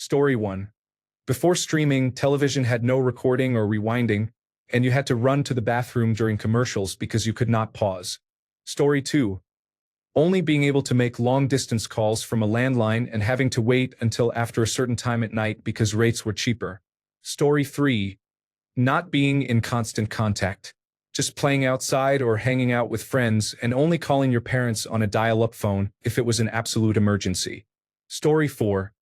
Story 1. Before streaming, television had no recording or rewinding, and you had to run to the bathroom during commercials because you could not pause. Story 2. Only being able to make long-distance calls from a landline and having to wait until after a certain time at night because rates were cheaper. Story 3. Not being in constant contact. Just playing outside or hanging out with friends and only calling your parents on a dial-up phone if it was an absolute emergency. Story 4.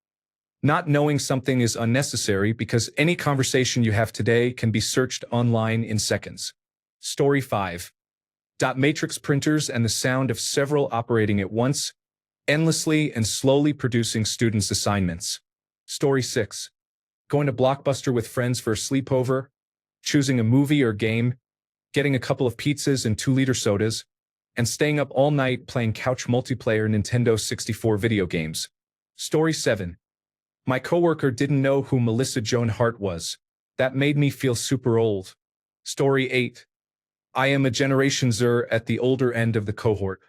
Not knowing something is unnecessary because any conversation you have today can be searched online in seconds. Story 5. Dot matrix printers and the sound of several operating at once, endlessly and slowly producing students' assignments. Story 6. Going to Blockbuster with friends for a sleepover, choosing a movie or game, getting a couple of pizzas and 2-liter sodas, and staying up all night playing couch multiplayer Nintendo 64 video games. Story 7. My coworker didn't know who Melissa Joan Hart was. That made me feel super old. Story 8. I am a Generation Zer at the older end of the cohort.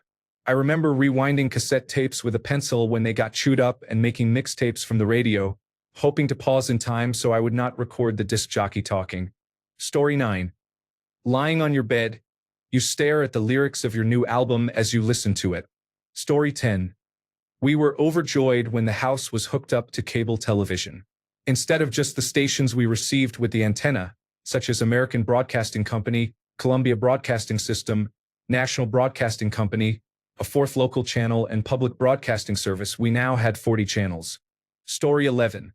I remember rewinding cassette tapes with a pencil when they got chewed up and making mixtapes from the radio, hoping to pause in time so I would not record the disc jockey talking. Story 9. Lying on your bed, you stare at the lyrics of your new album as you listen to it. Story 10. We were overjoyed when the house was hooked up to cable television. Instead of just the stations we received with the antenna, such as American Broadcasting Company, Columbia Broadcasting System, National Broadcasting Company, a 4th local channel, and Public Broadcasting Service, we now had 40 channels. Story 11.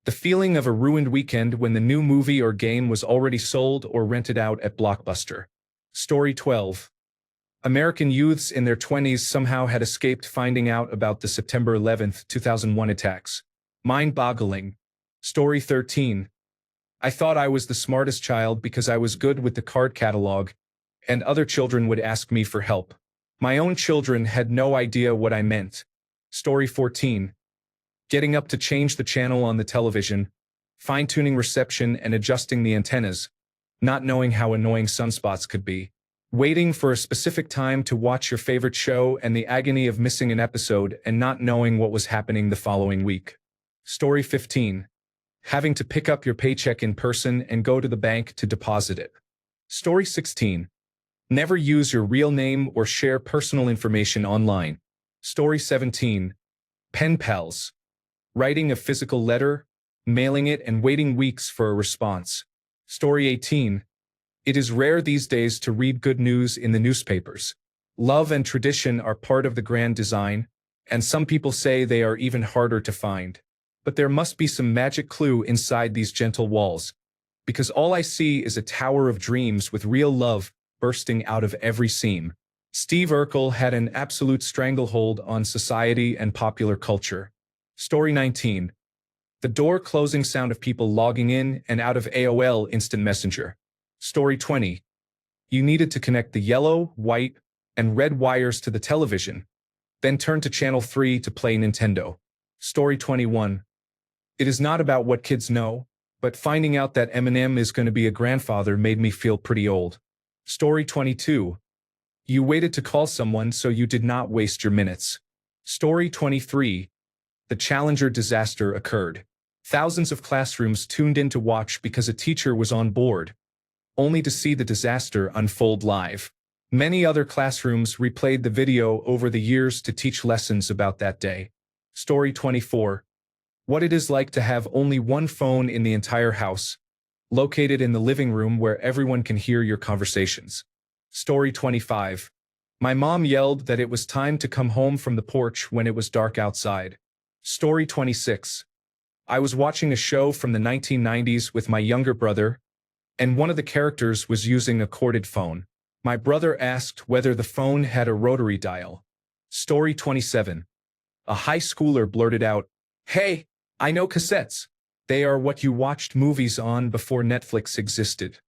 The feeling of a ruined weekend when the new movie or game was already sold or rented out at Blockbuster. Story 12. American youths in their 20s somehow had escaped finding out about the September 11, 2001 attacks. Mind-boggling. Story 13. I thought I was the smartest child because I was good with the card catalog, and other children would ask me for help. My own children had no idea what I meant. Story 14. Getting up to change the channel on the television, fine-tuning reception and adjusting the antennas, not knowing how annoying sunspots could be. Waiting for a specific time to watch your favorite show and the agony of missing an episode and not knowing what was happening the following week. Story 15. Having to pick up your paycheck in person and go to the bank to deposit it. Story 16. Never use your real name or share personal information online. Story 17. Pen pals. Writing a physical letter, mailing it, and waiting weeks for a response. Story 18. It is rare these days to read good news in the newspapers. Love and tradition are part of the grand design, and some people say they are even harder to find. But there must be some magic clue inside these gentle walls, because all I see is a tower of dreams with real love bursting out of every seam. Steve Urkel had an absolute stranglehold on society and popular culture. Story 19. The door closing sound of people logging in and out of AOL Instant Messenger. Story 20. You needed to connect the yellow, white, and red wires to the television, then turn to channel 3 to play Nintendo. Story 21. It is not about what kids know, but finding out that Eminem is going to be a grandfather made me feel pretty old. Story 22. You waited to call someone so you did not waste your minutes. Story 23. The Challenger disaster occurred. Thousands of classrooms tuned in to watch because a teacher was on board, only to see the disaster unfold live. Many other classrooms replayed the video over the years to teach lessons about that day. Story 24. What it is like to have only one phone in the entire house, located in the living room where everyone can hear your conversations. Story 25. My mom yelled that it was time to come home from the porch when it was dark outside. Story 26. I was watching a show from the 1990s with my younger brother, and one of the characters was using a corded phone. My brother asked whether the phone had a rotary dial. Story 27. A high schooler blurted out, "Hey, I know cassettes. They are what you watched movies on before Netflix existed."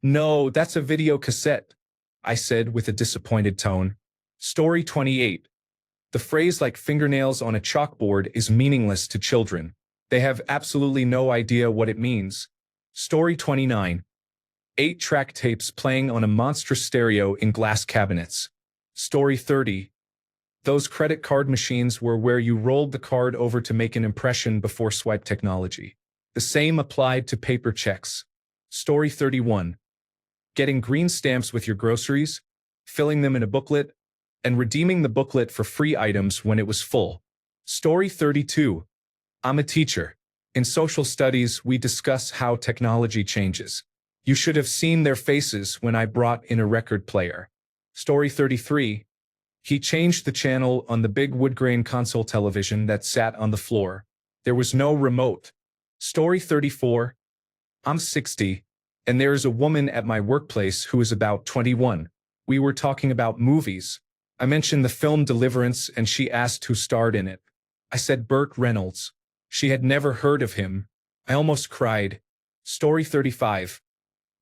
"No, that's a video cassette," I said with a disappointed tone. Story 28. The phrase "like fingernails on a chalkboard" is meaningless to children. They have absolutely no idea what it means. Story 29. 8-track tapes playing on a monstrous stereo in glass cabinets. Story 30. Those credit card machines were where you rolled the card over to make an impression before swipe technology. The same applied to paper checks. Story 31. Getting green stamps with your groceries, filling them in a booklet, and redeeming the booklet for free items when it was full. Story 32. I'm a teacher. In social studies, we discuss how technology changes. You should have seen their faces when I brought in a record player. Story 33. He changed the channel on the big wood-grain console television that sat on the floor. There was no remote. Story 34. I'm 60, and there is a woman at my workplace who is about 21. We were talking about movies. I mentioned the film Deliverance, and she asked who starred in it. I said Burt Reynolds. She had never heard of him. I almost cried. Story 35.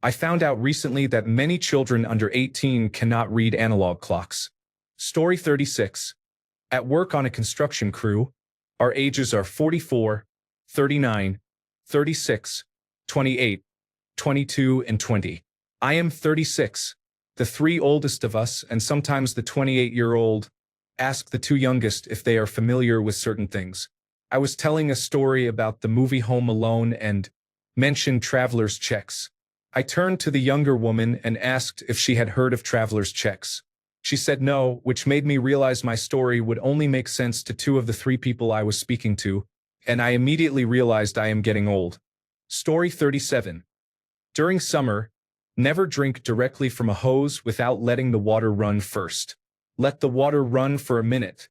I found out recently that many children under 18 cannot read analog clocks. Story 36. At work on a construction crew, our ages are 44, 39, 36, 28, 22, and 20. I am 36. The three oldest of us, and sometimes the 28-year-old, ask the two youngest if they are familiar with certain things. I was telling a story about the movie Home Alone and mentioned traveler's checks. I turned to the younger woman and asked if she had heard of traveler's checks. She said no, which made me realize my story would only make sense to two of the three people I was speaking to, and I immediately realized I am getting old. Story 37. During summer, never drink directly from a hose without letting the water run first. Let the water run for a minute.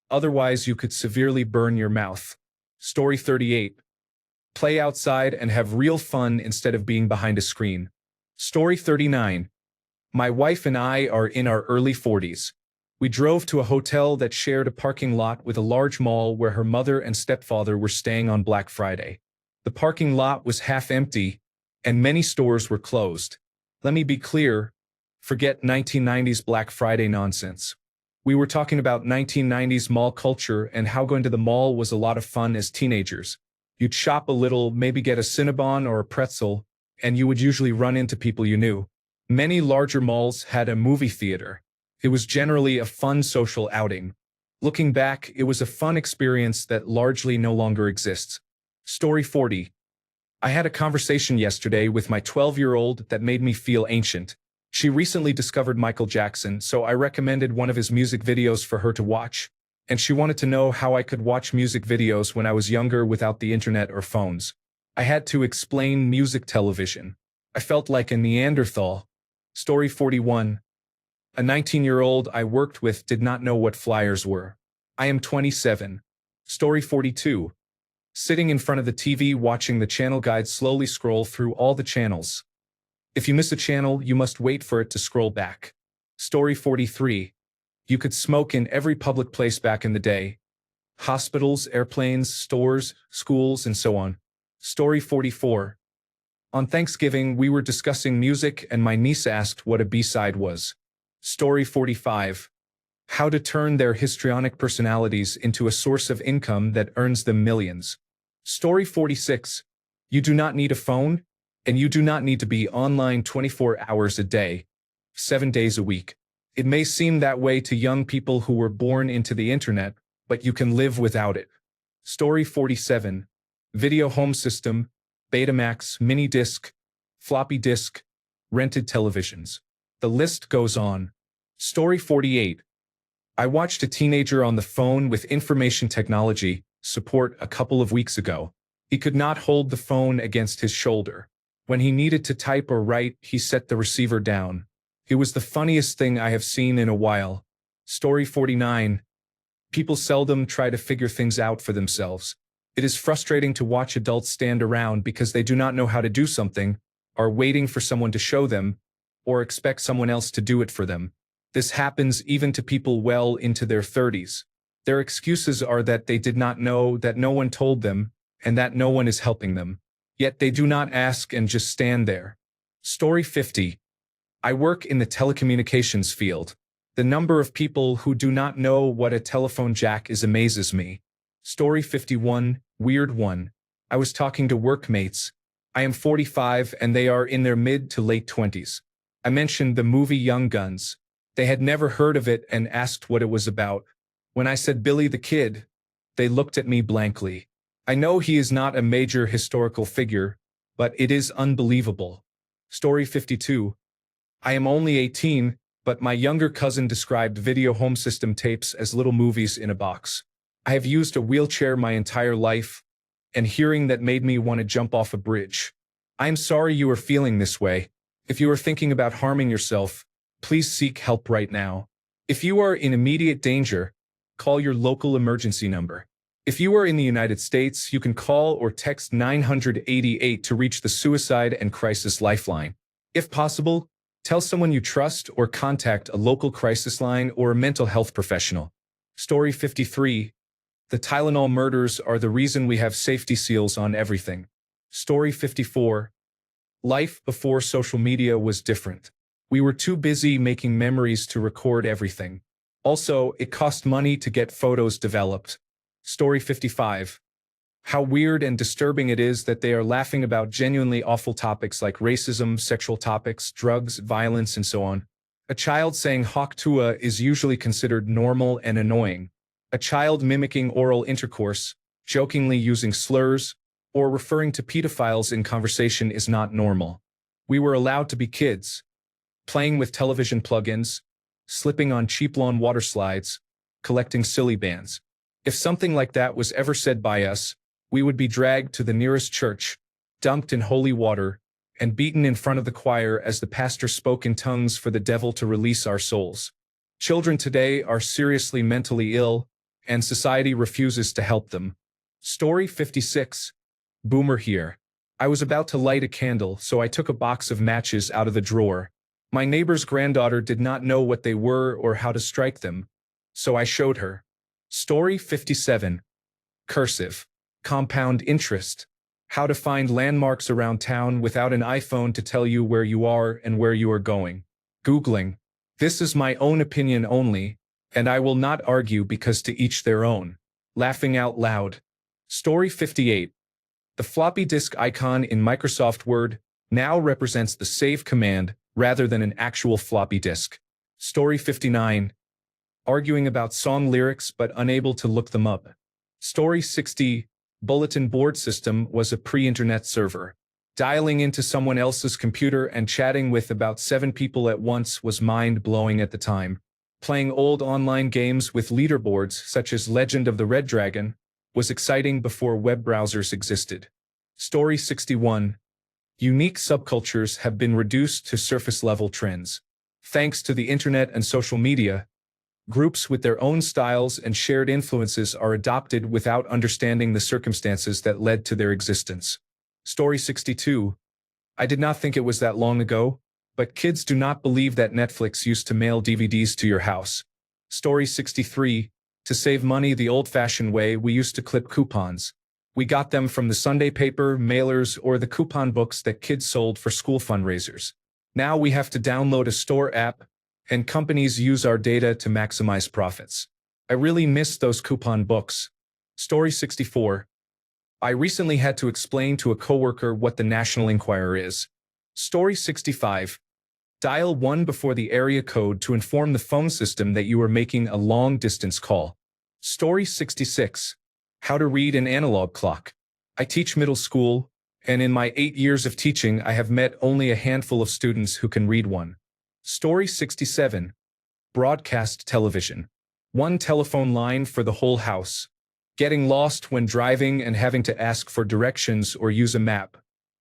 Otherwise, you could severely burn your mouth. Story 38. Play outside and have real fun instead of being behind a screen. Story 39. My wife and I are in our early 40s. We drove to a hotel that shared a parking lot with a large mall where her mother and stepfather were staying on Black Friday. The parking lot was half empty, and many stores were closed. Let me be clear, forget 1990s Black Friday nonsense. We were talking about 1990s mall culture and how going to the mall was a lot of fun as teenagers. You'd shop a little, maybe get a Cinnabon or a pretzel, and you would usually run into people you knew. Many larger malls had a movie theater. It was generally a fun social outing. Looking back, it was a fun experience that largely no longer exists. Story 40. I had a conversation yesterday with my 12-year-old that made me feel ancient. She recently discovered Michael Jackson, so I recommended one of his music videos for her to watch, and she wanted to know how I could watch music videos when I was younger without the internet or phones. I had to explain music television. I felt like a Neanderthal. Story 41. A 19-year-old I worked with did not know what flyers were. I am 27. Story 42. Sitting in front of the TV watching the channel guide slowly scroll through all the channels. If you miss a channel, you must wait for it to scroll back. Story 43. You could smoke in every public place back in the day. Hospitals, airplanes, stores, schools, and so on. Story 44. On Thanksgiving, we were discussing music and my niece asked what a B-side was. Story 45. How to turn their histrionic personalities into a source of income that earns them millions. Story 46. You do not need a phone, and you do not need to be online 24 hours a day, 7 days a week. It may seem that way to young people who were born into the internet, but you can live without it. Story 47. Video home system, Betamax, mini disc, floppy disk, rented televisions. The list goes on. Story 48. I watched a teenager on the phone with information technology support a couple of weeks ago. He could not hold the phone against his shoulder. When he needed to type or write, he set the receiver down. It was the funniest thing I have seen in a while. Story 49. People seldom try to figure things out for themselves. It is frustrating to watch adults stand around because they do not know how to do something, are waiting for someone to show them, or expect someone else to do it for them. This happens even to people well into their 30s. Their excuses are that they did not know, that no one told them, and that no one is helping them. Yet they do not ask and just stand there. Story 50. I work in the telecommunications field. The number of people who do not know what a telephone jack is amazes me. Story 51, weird one. I was talking to workmates. I am 45 and they are in their mid to late 20s. I mentioned the movie Young Guns. They had never heard of it and asked what it was about. When I said Billy the Kid, they looked at me blankly. I know he is not a major historical figure, but it is unbelievable. Story 52. I am only 18, but my younger cousin described video home system tapes as little movies in a box. I have used a wheelchair my entire life, and hearing that made me want to jump off a bridge. I am sorry you are feeling this way. If you are thinking about harming yourself, please seek help right now. If you are in immediate danger, call your local emergency number. If you are in the United States, you can call or text 988 to reach the Suicide and Crisis Lifeline. If possible, tell someone you trust or contact a local crisis line or a mental health professional. Story 53. The Tylenol murders are the reason we have safety seals on everything. Story 54. Life before social media was different. We were too busy making memories to record everything. Also, it cost money to get photos developed. Story 55. How weird and disturbing it is that they are laughing about genuinely awful topics like racism, sexual topics, drugs, violence, and so on. A child saying "Hawk Tua" is usually considered normal and annoying. A child mimicking oral intercourse, jokingly using slurs, or referring to pedophiles in conversation is not normal. We were allowed to be kids, playing with television plugins, slipping on cheap lawn water slides, collecting silly bands. If something like that was ever said by us, we would be dragged to the nearest church, dunked in holy water, and beaten in front of the choir as the pastor spoke in tongues for the devil to release our souls. Children today are seriously mentally ill, and society refuses to help them. Story 56. Boomer here. I was about to light a candle, so I took a box of matches out of the drawer. My neighbor's granddaughter did not know what they were or how to strike them, so I showed her. Story 57. Cursive. Compound interest. How to find landmarks around town without an iPhone to tell you where you are and where you are going. Googling. This is my own opinion only, and I will not argue because to each their own. Laughing out loud. Story 58. The floppy disk icon in Microsoft Word now represents the save command rather than an actual floppy disk. Story 59. Arguing about song lyrics but unable to look them up. Story 60. Bulletin board system was a pre-internet server. Dialing into someone else's computer and chatting with about 7 people at once was mind-blowing at the time. Playing old online games with leaderboards such as Legend of the Red Dragon was exciting before web browsers existed. Story 61. Unique subcultures have been reduced to surface-level trends. Thanks to the internet and social media, groups with their own styles and shared influences are adopted without understanding the circumstances that led to their existence. Story 62. I did not think it was that long ago, but kids do not believe that Netflix used to mail DVDs to your house. Story 63. To save money the old-fashioned way, we used to clip coupons. We got them from the Sunday paper, mailers, or the coupon books that kids sold for school fundraisers. Now we have to download a store app, and companies use our data to maximize profits. I really miss those coupon books. Story 64. I recently had to explain to a coworker what the National Enquirer is. Story 65. Dial 1 before the area code to inform the phone system that you are making a long-distance call. Story 66. How to read an analog clock. I teach middle school, and in my 8 years of teaching I have met only a handful of students who can read one. Story 67. Broadcast television. One telephone line for the whole house. Getting lost when driving and having to ask for directions or use a map.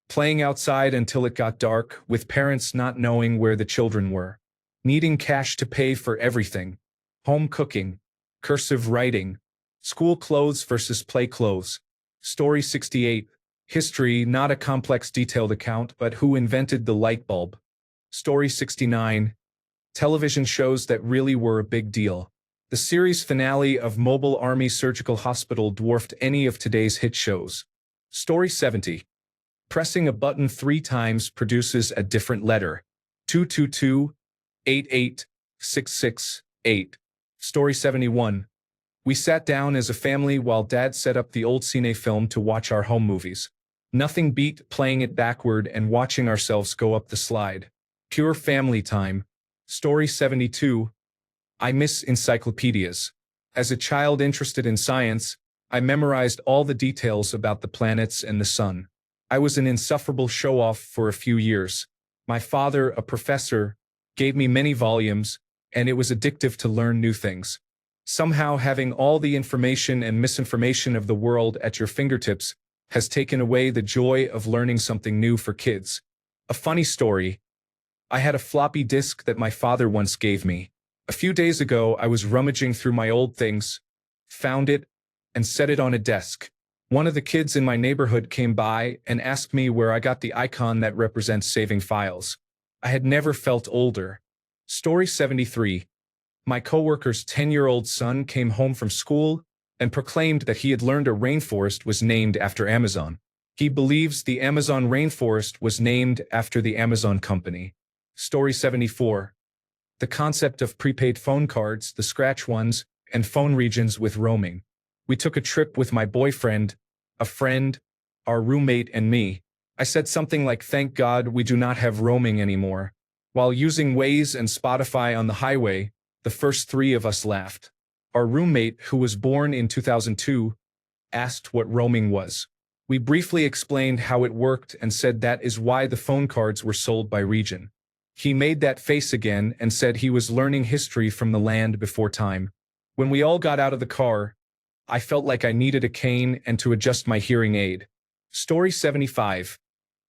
Playing outside until it got dark, with parents not knowing where the children were. Needing cash to pay for everything. Home cooking. Cursive writing. School clothes versus play clothes. Story 68. History, not a complex detailed account, but who invented the light bulb. Story 69. Television shows that really were a big deal. The series finale of Mobile Army Surgical Hospital dwarfed any of today's hit shows. Story 70. Pressing a button 3 times produces a different letter. 222 88 668. Story 71. We sat down as a family while Dad set up the old cine film to watch our home movies. Nothing beat playing it backward and watching ourselves go up the slide. Pure family time. Story 72. I miss encyclopedias. As a child interested in science, I memorized all the details about the planets and the sun. I was an insufferable show-off for a few years. My father, a professor, gave me many volumes, and it was addictive to learn new things. Somehow having all the information and misinformation of the world at your fingertips has taken away the joy of learning something new for kids. A funny story. I had a floppy disk that my father once gave me. A few days ago, I was rummaging through my old things, found it, and set it on a desk. One of the kids in my neighborhood came by and asked me where I got the icon that represents saving files. I had never felt older. Story 73. My coworker's 10-year-old son came home from school and proclaimed that he had learned a rainforest was named after Amazon. He believes the Amazon rainforest was named after the Amazon company. Story 74. The concept of prepaid phone cards, the scratch ones, and phone regions with roaming. We took a trip with my boyfriend, a friend, our roommate, and me. I said something like, "Thank God we do not have roaming anymore." While using Waze and Spotify on the highway, the first three of us laughed. Our roommate, who was born in 2002, asked what roaming was. We briefly explained how it worked and said that is why the phone cards were sold by region. He made that face again and said he was learning history from the land before time. When we all got out of the car, I felt like I needed a cane and to adjust my hearing aid. Story 75.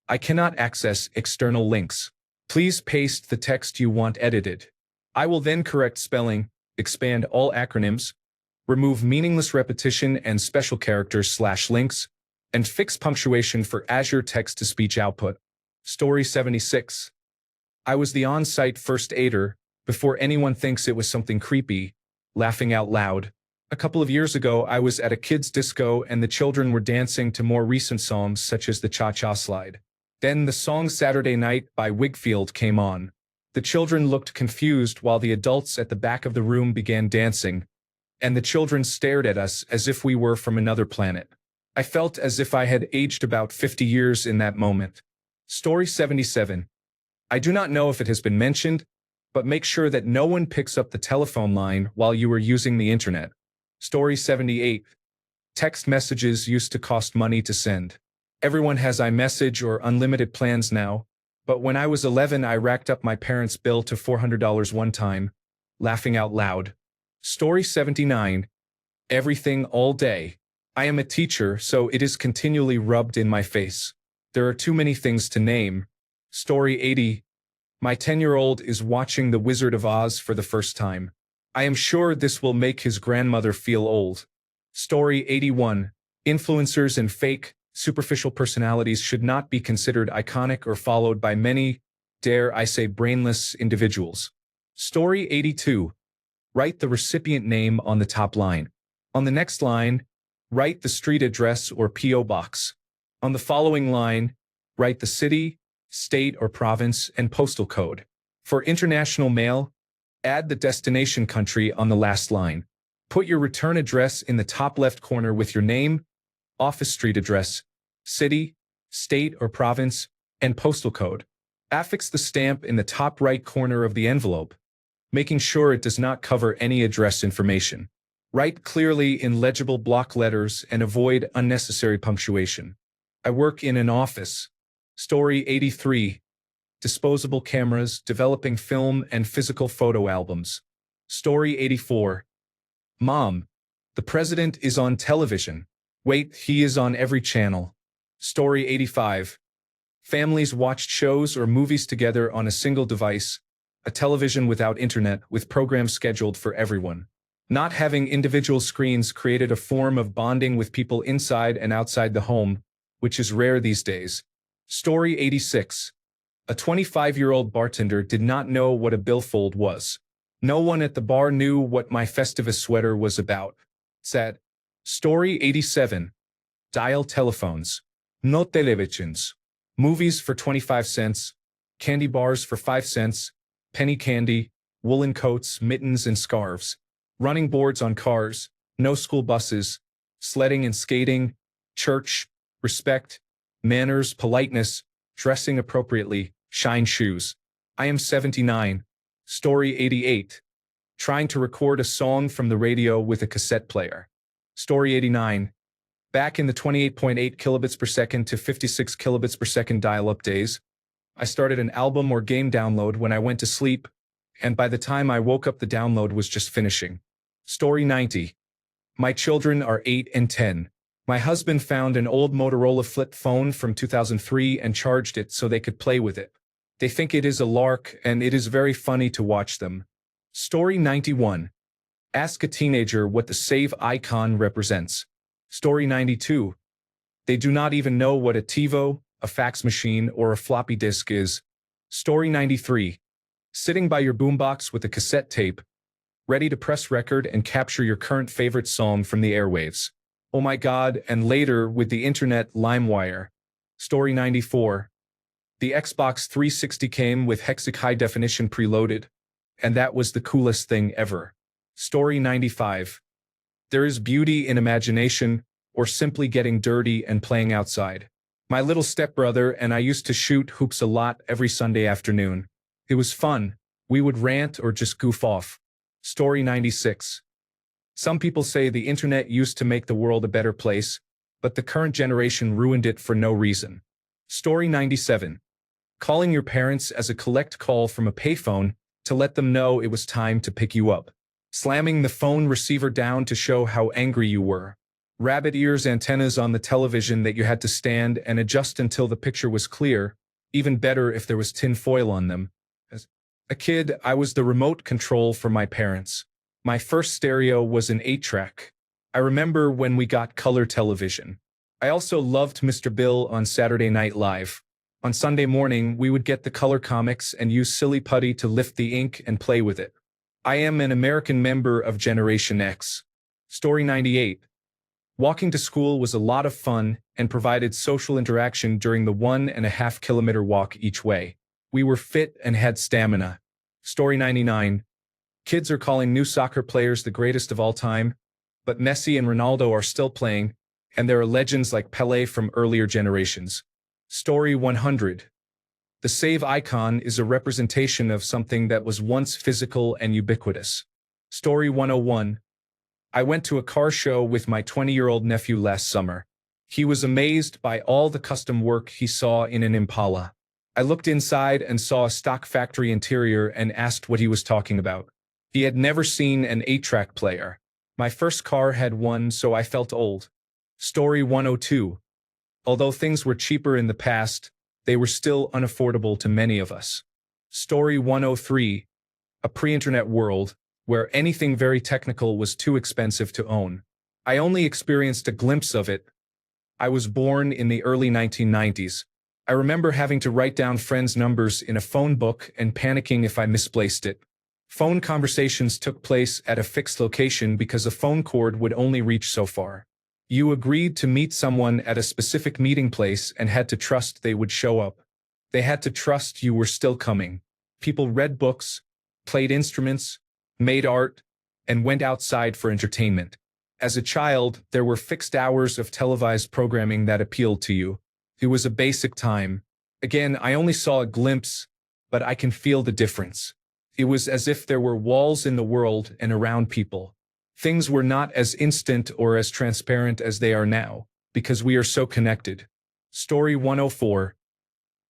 I cannot access external links. Please paste the text you want edited. I will then correct spelling, expand all acronyms, remove meaningless repetition and special characters/links, and fix punctuation for Azure text-to-speech output. Story 76. I was the on-site first aider, before anyone thinks it was something creepy, laughing out loud. A couple of years ago, I was at a kids' disco and the children were dancing to more recent songs such as the Cha-Cha Slide. Then the song Saturday Night by Wigfield came on. The children looked confused while the adults at the back of the room began dancing, and the children stared at us as if we were from another planet. I felt as if I had aged about 50 years in that moment. Story 77. I do not know if it has been mentioned, but make sure that no one picks up the telephone line while you are using the internet. Story 78. Text messages used to cost money to send. Everyone has iMessage or unlimited plans now, but when I was 11 I racked up my parents' bill to $400 one time, laughing out loud. Story 79. Everything all day. I am a teacher, so it is continually rubbed in my face. There are too many things to name. Story 80. My 10-year-old is watching The Wizard of Oz for the first time. I am sure this will make his grandmother feel old. Story 81. Influencers and fake, superficial personalities should not be considered iconic or followed by many, dare I say, brainless individuals. Story 82. Write the recipient name on the top line. On the next line, write the street address or P.O. box. On the following line, write the city, state or province, and postal code. For international mail, add the destination country on the last line. Put your return address in the top left corner with your name, office street address, city, state or province, and postal code. Affix the stamp in the top right corner of the envelope, making sure it does not cover any address information. Write clearly in legible block letters and avoid unnecessary punctuation. I work in an office. Story 83. Disposable cameras, developing film and physical photo albums. Story 84. Mom, the president is on television. Wait, he is on every channel. Story 85. Families watched shows or movies together on a single device, a television without internet, with programs scheduled for everyone. Not having individual screens created a form of bonding with people inside and outside the home, which is rare these days. Story 86. A 25-year-old bartender did not know what a billfold was. No one at the bar knew what my Festivus sweater was about. Sad. Story 87. Dial telephones. No televisions. Movies for 25 cents. Candy bars for 5 cents. Penny candy. Woolen coats, mittens, and scarves. Running boards on cars. No school buses. Sledding and skating. Church. Respect. Manners, politeness. Dressing appropriately, shine shoes. I am 79. Story 88. Trying to record a song from the radio with a cassette player. Story 89. Back in the 28.8 kilobits per second to 56 kilobits per second dial-up days, I started an album or game download when I went to sleep, and by the time I woke up the download was just finishing. Story 90. My children are 8 and 10. My husband found an old Motorola flip phone from 2003 and charged it so they could play with it. They think it is a lark, and it is very funny to watch them. Story 91. Ask a teenager what the save icon represents. Story 92. They do not even know what a TiVo, a fax machine, or a floppy disk is. Story 93. Sitting by your boombox with a cassette tape, ready to press record and capture your current favorite song from the airwaves. Oh my God, and later with the internet LimeWire. Story 94. The Xbox 360 came with Hexic high definition preloaded, and that was the coolest thing ever. Story 95. There is beauty in imagination, or simply getting dirty and playing outside. My little stepbrother and I used to shoot hoops a lot every Sunday afternoon. It was fun. We would rant or just goof off. Story 96. Some people say the internet used to make the world a better place, but the current generation ruined it for no reason. Story 97. Calling your parents as a collect call from a payphone to let them know it was time to pick you up. Slamming the phone receiver down to show how angry you were. Rabbit ears antennas on the television that you had to stand and adjust until the picture was clear, even better if there was tin foil on them. As a kid, I was the remote control for my parents. My first stereo was an 8-track. I remember when we got color television. I also loved Mr. Bill on Saturday Night Live. On Sunday morning, we would get the color comics and use Silly Putty to lift the ink and play with it. I am an American member of Generation X. Story 98. Walking to school was a lot of fun and provided social interaction during the 1.5 kilometer walk each way. We were fit and had stamina. Story 99. Kids are calling new soccer players the greatest of all time, but Messi and Ronaldo are still playing, and there are legends like Pelé from earlier generations. Story 100. The save icon is a representation of something that was once physical and ubiquitous. Story 101. I went to a car show with my 20-year-old nephew last summer. He was amazed by all the custom work he saw in an Impala. I looked inside and saw a stock factory interior and asked what he was talking about. He had never seen an 8-track player. My first car had one, so I felt old. Story 102. Although things were cheaper in the past, they were still unaffordable to many of us. Story 103. A pre-internet world, where anything very technical was too expensive to own. I only experienced a glimpse of it. I was born in the early 1990s. I remember having to write down friends' numbers in a phone book and panicking if I misplaced it. Phone conversations took place at a fixed location because a phone cord would only reach so far. You agreed to meet someone at a specific meeting place and had to trust they would show up. They had to trust you were still coming. People read books, played instruments, made art, and went outside for entertainment. As a child, there were fixed hours of televised programming that appealed to you. It was a basic time. Again, I only saw a glimpse, but I can feel the difference. It was as if there were walls in the world and around people. Things were not as instant or as transparent as they are now, because we are so connected. Story 104.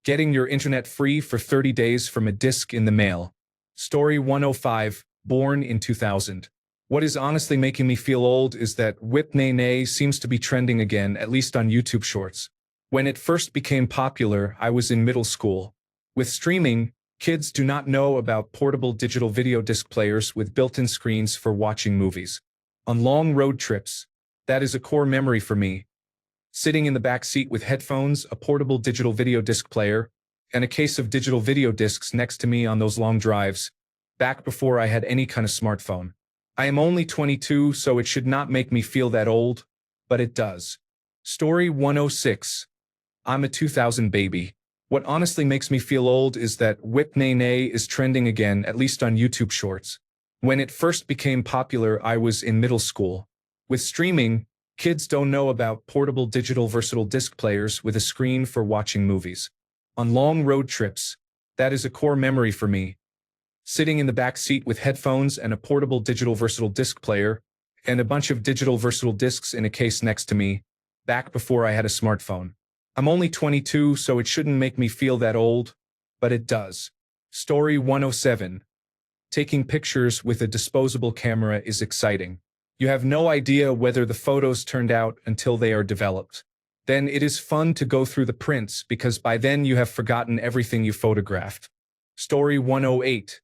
Getting your internet free for 30 days from a disc in the mail. Story 105. Born in 2000. What is honestly making me feel old is that Whip Nay Nay seems to be trending again, at least on YouTube Shorts. When it first became popular, I was in middle school. With streaming, kids do not know about portable digital video disc players with built-in screens for watching movies. On long road trips, that is a core memory for me. Sitting in the back seat with headphones, a portable digital video disc player, and a case of digital video discs next to me on those long drives, back before I had any kind of smartphone. I am only 22, so it should not make me feel that old, but it does. Story 106. I'm a 2000 baby. What honestly makes me feel old is that Whip Nay Nay is trending again, at least on YouTube Shorts. When it first became popular, I was in middle school. With streaming, kids don't know about portable digital versatile disc players with a screen for watching movies. On long road trips, that is a core memory for me. sitting in the back seat with headphones and a portable digital versatile disc player, and a bunch of digital versatile discs in a case next to me, back before I had a smartphone. I'm only 22, so it shouldn't make me feel that old, but it does. Story 107. Taking pictures with a disposable camera is exciting. You have no idea whether the photos turned out until they are developed. Then it is fun to go through the prints because by then you have forgotten everything you photographed. Story 108.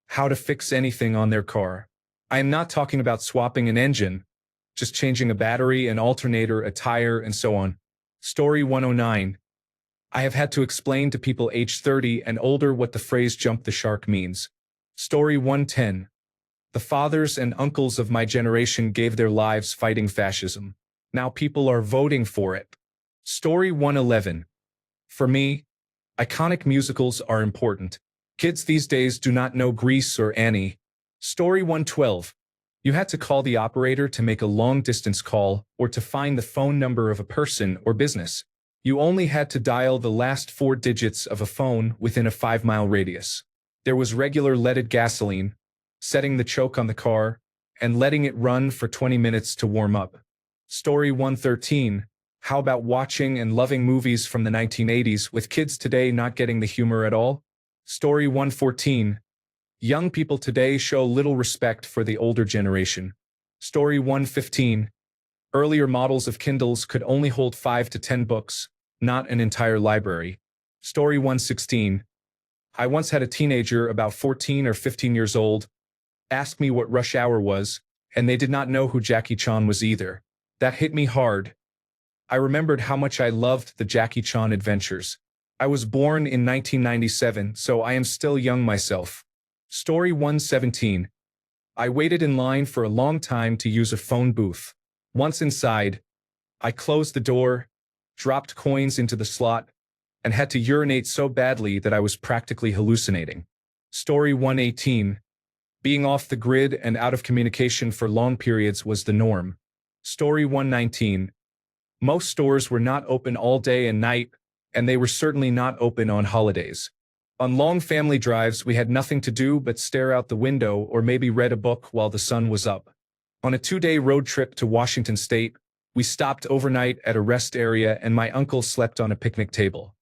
How to fix anything on their car. I am not talking about swapping an engine, just changing a battery, an alternator, a tire, and so on. Story 109. I have had to explain to people age 30 and older what the phrase jump the shark means. Story 110. The fathers and uncles of my generation gave their lives fighting fascism. Now people are voting for it. Story 111. For me, iconic musicals are important. Kids these days do not know Grease or Annie. Story 112. You had to call the operator to make a long-distance call or to find the phone number of a person or business. You only had to dial the last 4 digits of a phone within a 5-mile radius. There was regular leaded gasoline, setting the choke on the car, and letting it run for 20 minutes to warm up. Story 113. How about watching and loving movies from the 1980s with kids today not getting the humor at all? Story 114. Young people today show little respect for the older generation. Story 115. Earlier models of Kindles could only hold 5 to 10 books, not an entire library. Story 116. I once had a teenager about 14 or 15 years old ask me what Rush Hour was, and they did not know who Jackie Chan was either. That hit me hard. I remembered how much I loved the Jackie Chan adventures. I was born in 1997, so I am still young myself. Story 117. I waited in line for a long time to use a phone booth. Once inside, I closed the door, dropped coins into the slot, and had to urinate so badly that I was practically hallucinating. Story 118. Being off the grid and out of communication for long periods was the norm. Story 119. Most stores were not open all day and night, and they were certainly not open on holidays. On long family drives, we had nothing to do but stare out the window or maybe read a book while the sun was up. On a 2-day road trip to Washington State, we stopped overnight at a rest area and my uncle slept on a picnic table.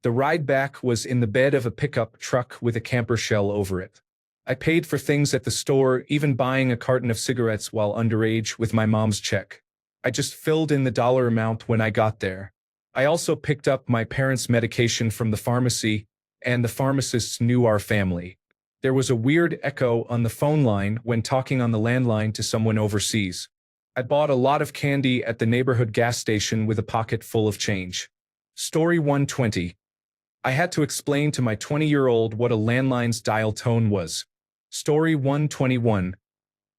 The ride back was in the bed of a pickup truck with a camper shell over it. I paid for things at the store, even buying a carton of cigarettes while underage with my mom's check. I just filled in the dollar amount when I got there. I also picked up my parents' medication from the pharmacy, and the pharmacists knew our family. There was a weird echo on the phone line when talking on the landline to someone overseas. I bought a lot of candy at the neighborhood gas station with a pocket full of change. Story 120. I had to explain to my 20-year-old what a landline's dial tone was. Story 121.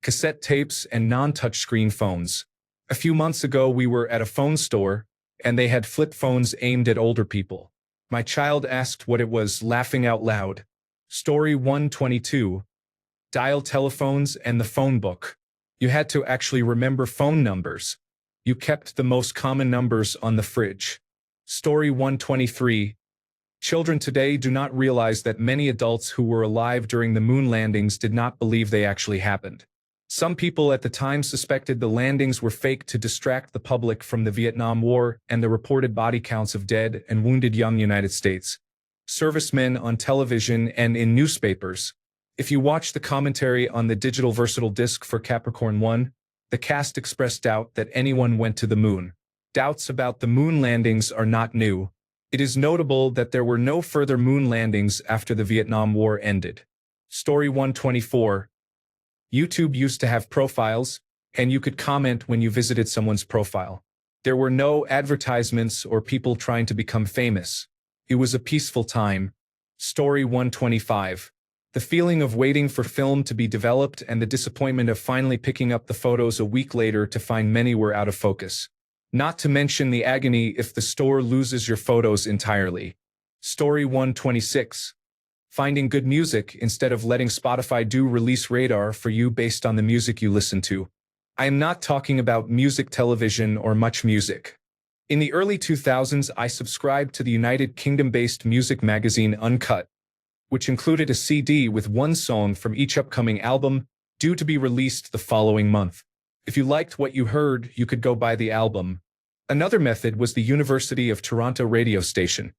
Cassette tapes and non-touchscreen phones. A few months ago we were at a phone store, and they had flip phones aimed at older people. My child asked what it was, laughing out loud. Story 122. Dial telephones and the phone book. You had to actually remember phone numbers. You kept the most common numbers on the fridge. Story 123. Children today do not realize that many adults who were alive during the moon landings did not believe they actually happened. Some people at the time suspected the landings were fake to distract the public from the Vietnam War and the reported body counts of dead and wounded young United States servicemen on television and in newspapers. If you watch the commentary on the digital versatile disc for Capricorn 1, the cast expressed doubt that anyone went to the moon. Doubts about the moon landings are not new. It is notable that there were no further moon landings after the Vietnam War ended. Story 124. YouTube used to have profiles, and you could comment when you visited someone's profile. There were no advertisements or people trying to become famous. It was a peaceful time. Story 125. The feeling of waiting for film to be developed and the disappointment of finally picking up the photos a week later to find many were out of focus. Not to mention the agony if the store loses your photos entirely. Story 126. Finding good music instead of letting Spotify do release radar for you based on the music you listen to. I am not talking about music television or much music. In the early 2000s, I subscribed to the United Kingdom-based music magazine Uncut. which included a CD with one song from each upcoming album, due to be released the following month. If you liked what you heard, you could go buy the album. Another method was the University of Toronto radio station,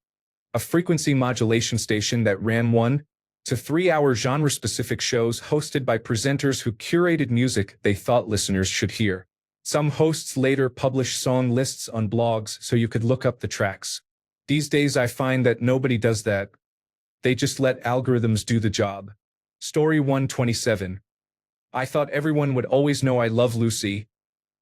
a frequency modulation station that ran 1 to 3 hour genre-specific shows hosted by presenters who curated music they thought listeners should hear. Some hosts later published song lists on blogs so you could look up the tracks. These days I find that nobody does that. They just let algorithms do the job. Story 127. I thought everyone would always know I Love Lucy,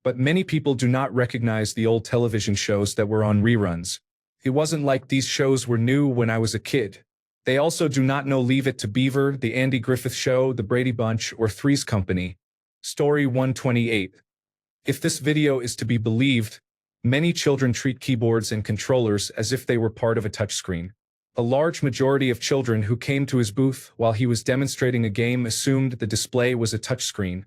but many people do not recognize the old television shows that were on reruns. It wasn't like these shows were new when I was a kid. They also do not know Leave It to Beaver, The Andy Griffith Show, The Brady Bunch, or Three's Company. Story 128. If this video is to be believed, many children treat keyboards and controllers as if they were part of a touchscreen. A large majority of children who came to his booth while he was demonstrating a game assumed the display was a touchscreen,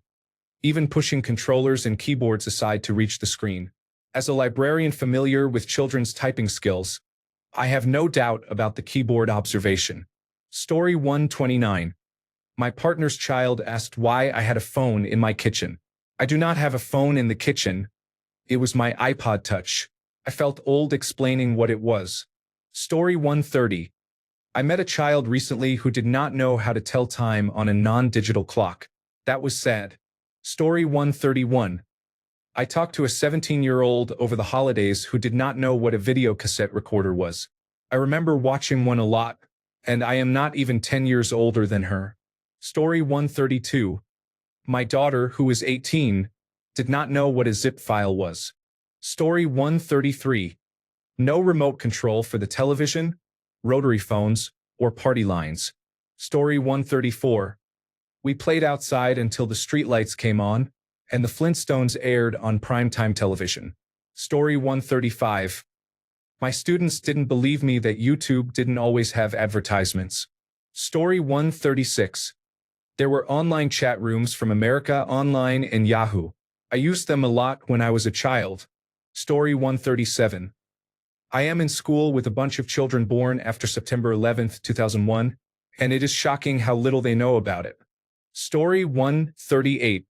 even pushing controllers and keyboards aside to reach the screen. As a librarian familiar with children's typing skills, I have no doubt about the keyboard observation. Story 129. My partner's child asked why I had a phone in my kitchen. I do not have a phone in the kitchen. It was my iPod Touch. I felt old explaining what it was. Story 130. I met a child recently who did not know how to tell time on a non-digital clock. That was sad. Story 131. I talked to a 17-year-old over the holidays who did not know what a video cassette recorder was. I remember watching one a lot, and I am not even 10 years older than her. Story 132. My daughter, who is 18, did not know what a zip file was. Story 133. No remote control for the television, rotary phones, or party lines. Story 134. We played outside until the streetlights came on, and the Flintstones aired on primetime television. Story 135. My students didn't believe me that YouTube didn't always have advertisements. Story 136. There were online chat rooms from America Online and Yahoo. I used them a lot when I was a child. Story 137. I am in school with a bunch of children born after September 11, 2001, and it is shocking how little they know about it. Story 138.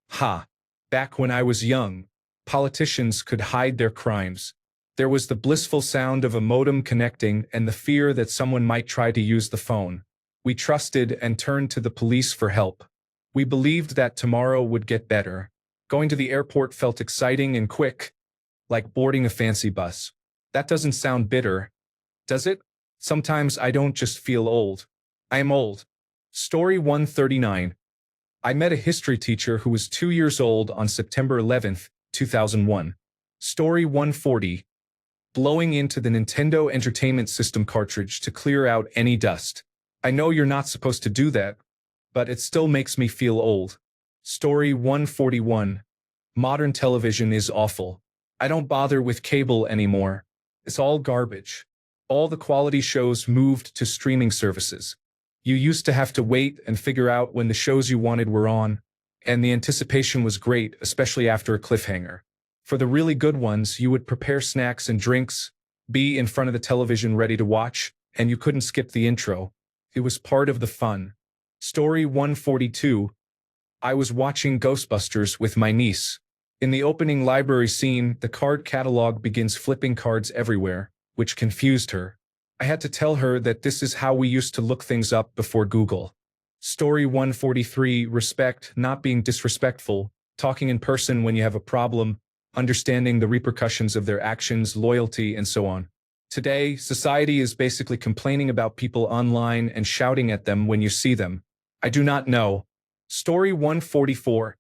Ha! Back when I was young, politicians could hide their crimes. There was the blissful sound of a modem connecting and the fear that someone might try to use the phone. We trusted and turned to the police for help. We believed that tomorrow would get better. Going to the airport felt exciting and quick, like boarding a fancy bus. That doesn't sound bitter, does it? Sometimes I don't just feel old. I am old. Story 139. I met a history teacher who was 2 years old on September 11, 2001. Story 140. Blowing into the Nintendo Entertainment System cartridge to clear out any dust. I know you're not supposed to do that, but it still makes me feel old. Story 141. Modern television is awful. I don't bother with cable anymore. It's all garbage. All the quality shows moved to streaming services. You used to have to wait and figure out when the shows you wanted were on, and the anticipation was great, especially after a cliffhanger. For the really good ones, you would prepare snacks and drinks, be in front of the television ready to watch, and you couldn't skip the intro. It was part of the fun. Story 142. I was watching Ghostbusters with my niece. In the opening library scene, the card catalog begins flipping cards everywhere, which confused her. I had to tell her that this is how we used to look things up before Google. Story 143. Respect, not being disrespectful, talking in person when you have a problem, understanding the repercussions of their actions, loyalty, and so on. Today, society is basically complaining about people online and shouting at them when you see them. I do not know. Story 144.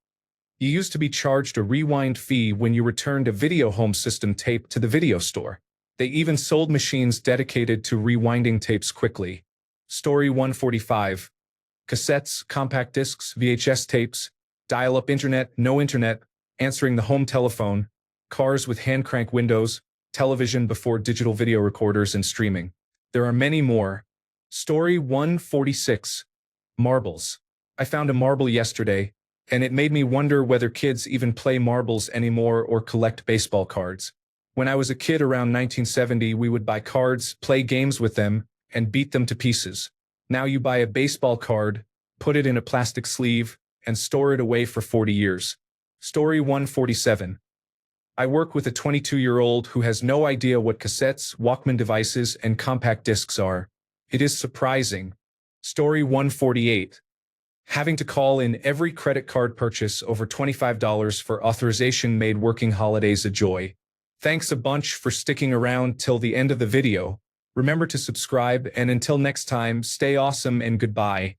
You used to be charged a rewind fee when you returned a video home system tape to the video store. They even sold machines dedicated to rewinding tapes quickly. Story 145. Cassettes, compact discs, VHS tapes, dial-up internet, no internet, answering the home telephone, cars with hand crank windows, television before digital video recorders and streaming. There are many more. Story 146. Marbles. I found a marble yesterday, and it made me wonder whether kids even play marbles anymore or collect baseball cards. When I was a kid around 1970, we would buy cards, play games with them, and beat them to pieces. Now you buy a baseball card, put it in a plastic sleeve, and store it away for 40 years. Story 147. I work with a 22-year-old who has no idea what cassettes, Walkman devices, and compact discs are. It is surprising. Story 148. Having to call in every credit card purchase over $25 for authorization made working holidays a joy. Thanks a bunch for sticking around till the end of the video. Remember to subscribe, and until next time, stay awesome and goodbye.